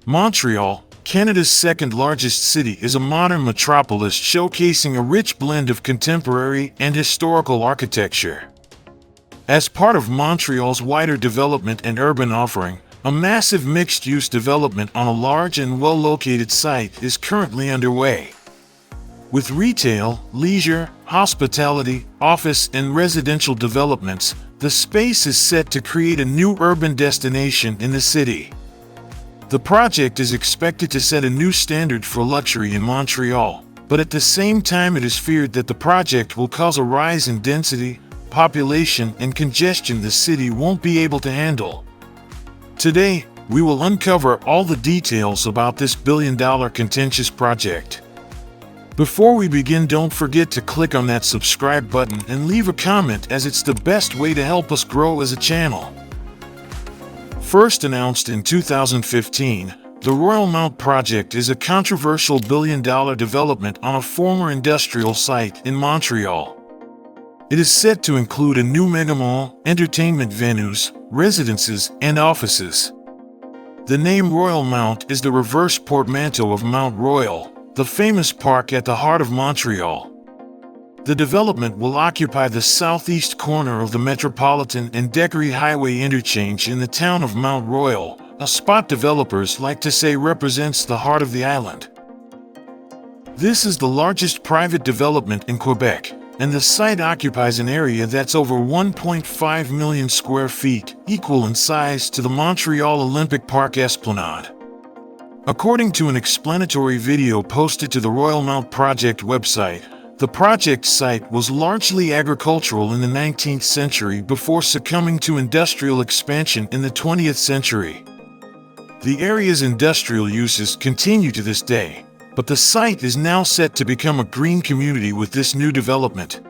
Montreal, Canada's second-largest city, is a modern metropolis showcasing a rich blend of contemporary and historical architecture. As part of Montreal's wider development and urban offering, a massive mixed-use development on a large and well-located site is currently underway. With retail, leisure, hospitality, office, and residential developments, the space is set to create a new urban destination in the city. The project is expected to set a new standard for luxury in Montreal, but at the same time it is feared that the project will cause a rise in density, population, and congestion the city won't be able to handle. Today, we will uncover all the details about this billion-dollar contentious project. Before we begin, don't forget to click on that subscribe button and leave a comment, as it's the best way to help us grow as a channel. First announced in 2015, the Royalmount project is a controversial billion-dollar development on a former industrial site in Montreal. It is set to include a new mega mall, entertainment venues, residences, and offices. The name Royalmount is the reverse portmanteau of Mount Royal, the famous park at the heart of Montreal. The development will occupy the southeast corner of the Metropolitan and Décarie Highway interchange in the town of Mount Royal, a spot developers like to say represents the heart of the island. This is the largest private development in Quebec, and the site occupies an area that's over 1.5 million square feet, equal in size to the Montreal Olympic Park Esplanade. According to an explanatory video posted to the Royalmount project website, the project site was largely agricultural in the 19th century before succumbing to industrial expansion in the 20th century. The area's industrial uses continue to this day, but the site is now set to become a green community with this new development.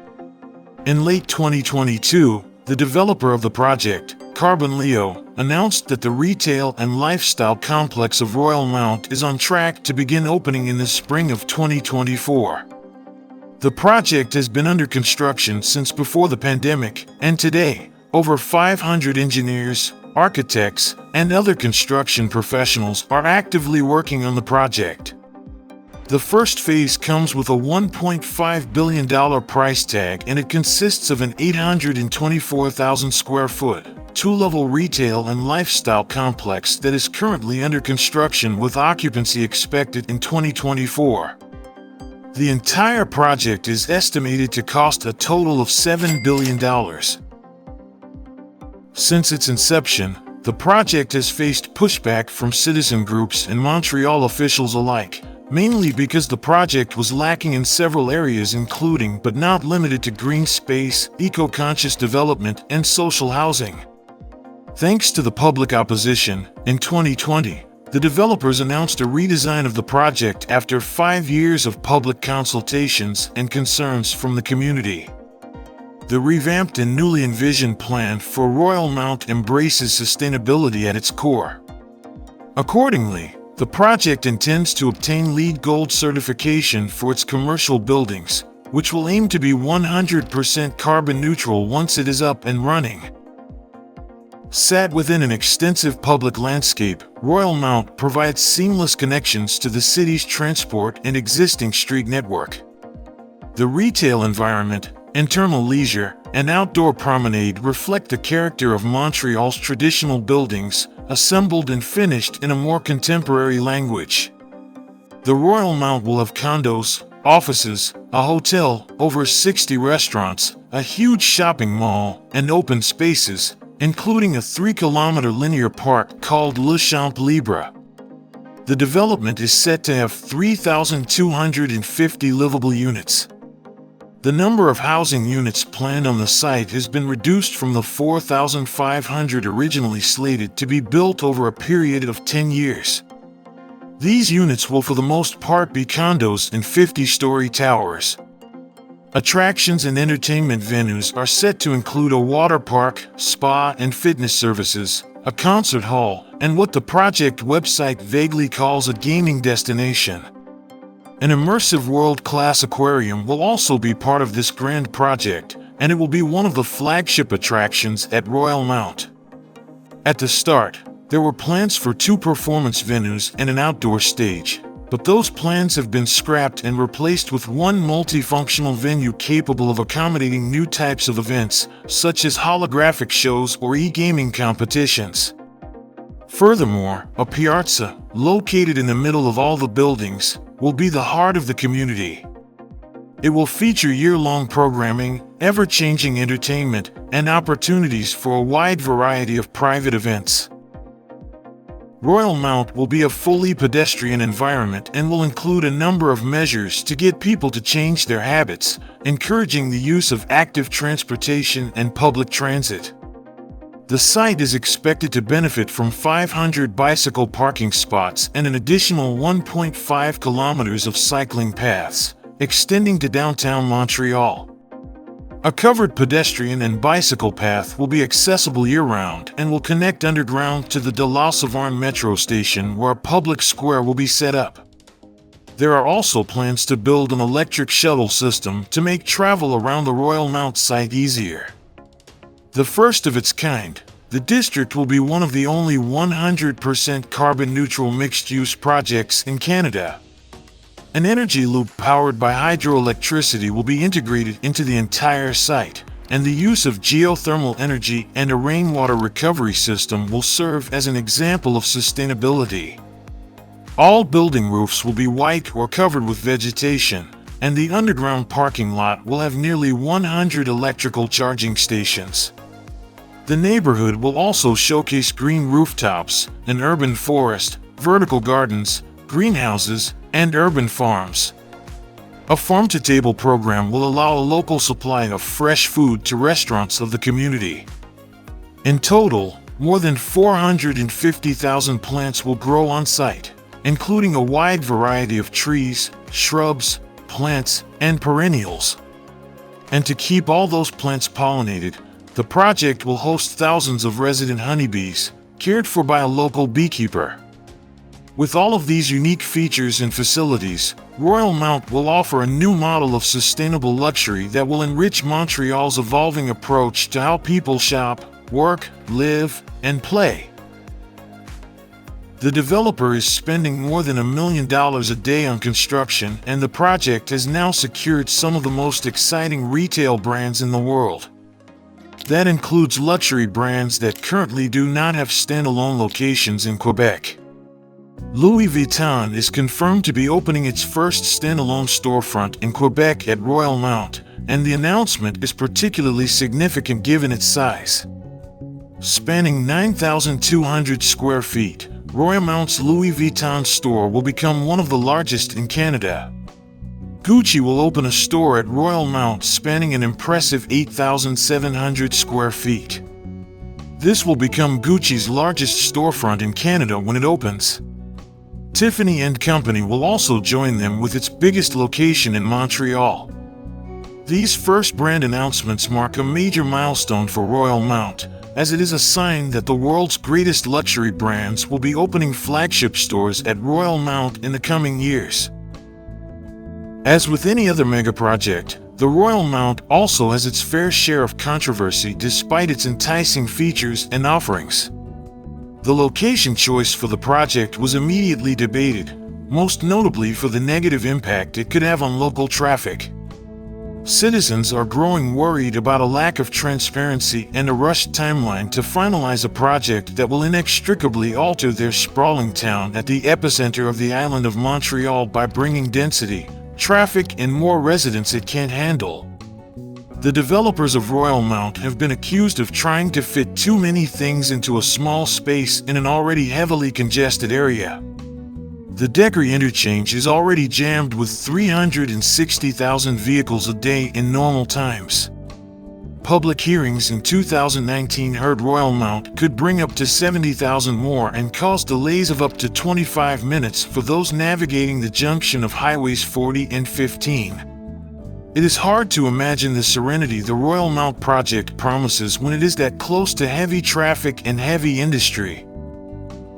In late 2022, the developer of the project, Carbon Leo, announced that the retail and lifestyle complex of Royalmount is on track to begin opening in the spring of 2024. The project has been under construction since before the pandemic, and today, over 500 engineers, architects, and other construction professionals are actively working on the project. The first phase comes with a $1.5 billion price tag, and it consists of an 824,000 square foot, two-level retail and lifestyle complex that is currently under construction with occupancy expected in 2024. The entire project is estimated to cost a total of $7 billion. Since its inception, the project has faced pushback from citizen groups and Montreal officials alike, mainly because the project was lacking in several areas, including but not limited to green space, eco-conscious development, and social housing. Thanks to the public opposition, in 2020, the developers announced a redesign of the project after 5 years of public consultations and concerns from the community. The revamped and newly envisioned plan for Royalmount embraces sustainability at its core. Accordingly, the project intends to obtain LEED Gold certification for its commercial buildings, which will aim to be 100% carbon neutral once it is up and running. Sat within an extensive public landscape, Royalmount provides seamless connections to the city's transport and existing street network. The retail environment, internal leisure, and outdoor promenade reflect the character of Montreal's traditional buildings, assembled and finished in a more contemporary language. The Royalmount will have condos, offices, a hotel, over 60 restaurants, a huge shopping mall, and open spaces, including a 3-kilometer linear park called Le Champ Libre. The development is set to have 3,250 livable units. The number of housing units planned on the site has been reduced from the 4,500 originally slated to be built over a period of 10 years. These units will for the most part be condos in 50-story towers. Attractions and entertainment venues are set to include a water park, spa and fitness services, a concert hall, and what the project website vaguely calls a gaming destination. An immersive world-class aquarium will also be part of this grand project, and it will be one of the flagship attractions at Royalmount. At the start, There were plans for 2 performance venues and an outdoor stage, but those plans have been scrapped and replaced with one multifunctional venue capable of accommodating new types of events, such as holographic shows or e-gaming competitions. Furthermore, a piazza, located in the middle of all the buildings, will be the heart of the community. It will feature year-long programming, ever-changing entertainment, and opportunities for a wide variety of private events. Royalmount will be a fully pedestrian environment and will include a number of measures to get people to change their habits, encouraging the use of active transportation and public transit. The site is expected to benefit from 500 bicycle parking spots and an additional 1.5 kilometers of cycling paths, extending to downtown Montreal. A covered pedestrian and bicycle path will be accessible year-round and will connect underground to the de la Saverne metro station, where a public square will be set up. There are also plans to build an electric shuttle system to make travel around the Royalmount site easier. The first of its kind, the district will be one of the only 100% carbon-neutral mixed-use projects in Canada. An energy loop powered by hydroelectricity will be integrated into the entire site, and the use of geothermal energy and a rainwater recovery system will serve as an example of sustainability. All building roofs will be white or covered with vegetation, and the underground parking lot will have nearly 100 electrical charging stations. The neighborhood will also showcase green rooftops, an urban forest, vertical gardens, greenhouses, and urban farms. A farm-to-table program will allow a local supply of fresh food to restaurants of the community. In total, more than 450,000 plants will grow on site, including a wide variety of trees, shrubs, plants, and perennials. And to keep all those plants pollinated, the project will host thousands of resident honeybees, cared for by a local beekeeper. With all of these unique features and facilities, Royalmount will offer a new model of sustainable luxury that will enrich Montreal's evolving approach to how people shop, work, live, and play. The developer is spending more than $1 million a day on construction, and the project has now secured some of the most exciting retail brands in the world. That includes luxury brands that currently do not have standalone locations in Quebec. Louis Vuitton is confirmed to be opening its first standalone storefront in Quebec at Royalmount, and the announcement is particularly significant given its size. Spanning 9,200 square feet, Royalmount's Louis Vuitton store will become one of the largest in Canada. Gucci will open a store at Royalmount spanning an impressive 8,700 square feet. This will become Gucci's largest storefront in Canada when it opens. Tiffany & Company will also join them with its biggest location in Montreal. These first brand announcements mark a major milestone for Royalmount, as it is a sign that the world's greatest luxury brands will be opening flagship stores at Royalmount in the coming years. As with any other megaproject, the Royalmount also has its fair share of controversy despite its enticing features and offerings. The location choice for the project was immediately debated, most notably for the negative impact it could have on local traffic. Citizens are growing worried about a lack of transparency and a rushed timeline to finalize a project that will inextricably alter their sprawling town at the epicenter of the island of Montreal by bringing density, traffic, and more residents it can't handle. The developers of Royalmount have been accused of trying to fit too many things into a small space in an already heavily congested area. The Decry interchange is already jammed with 360,000 vehicles a day in normal times. Public hearings in 2019 heard Royalmount could bring up to 70,000 more and cause delays of up to 25 minutes for those navigating the junction of highways 40 and 15. It is hard to imagine the serenity the Royalmount project promises when it is that close to heavy traffic and heavy industry.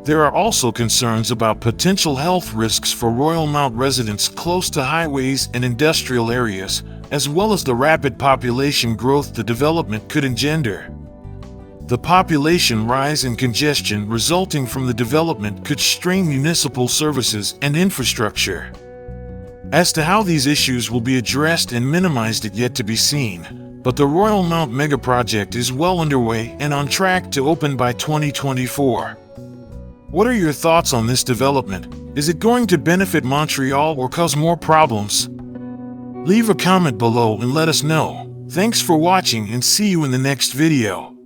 There are also concerns about potential health risks for Royalmount residents close to highways and industrial areas, as well as the rapid population growth the development could engender. The population rise and congestion resulting from the development could strain municipal services and infrastructure. As to how these issues will be addressed and minimized is yet to be seen, but the Royalmount megaproject is well underway and on track to open by 2024. What are your thoughts on this development? Is it going to benefit Montreal or cause more problems? Leave a comment below and let us know. Thanks for watching and see you in the next video.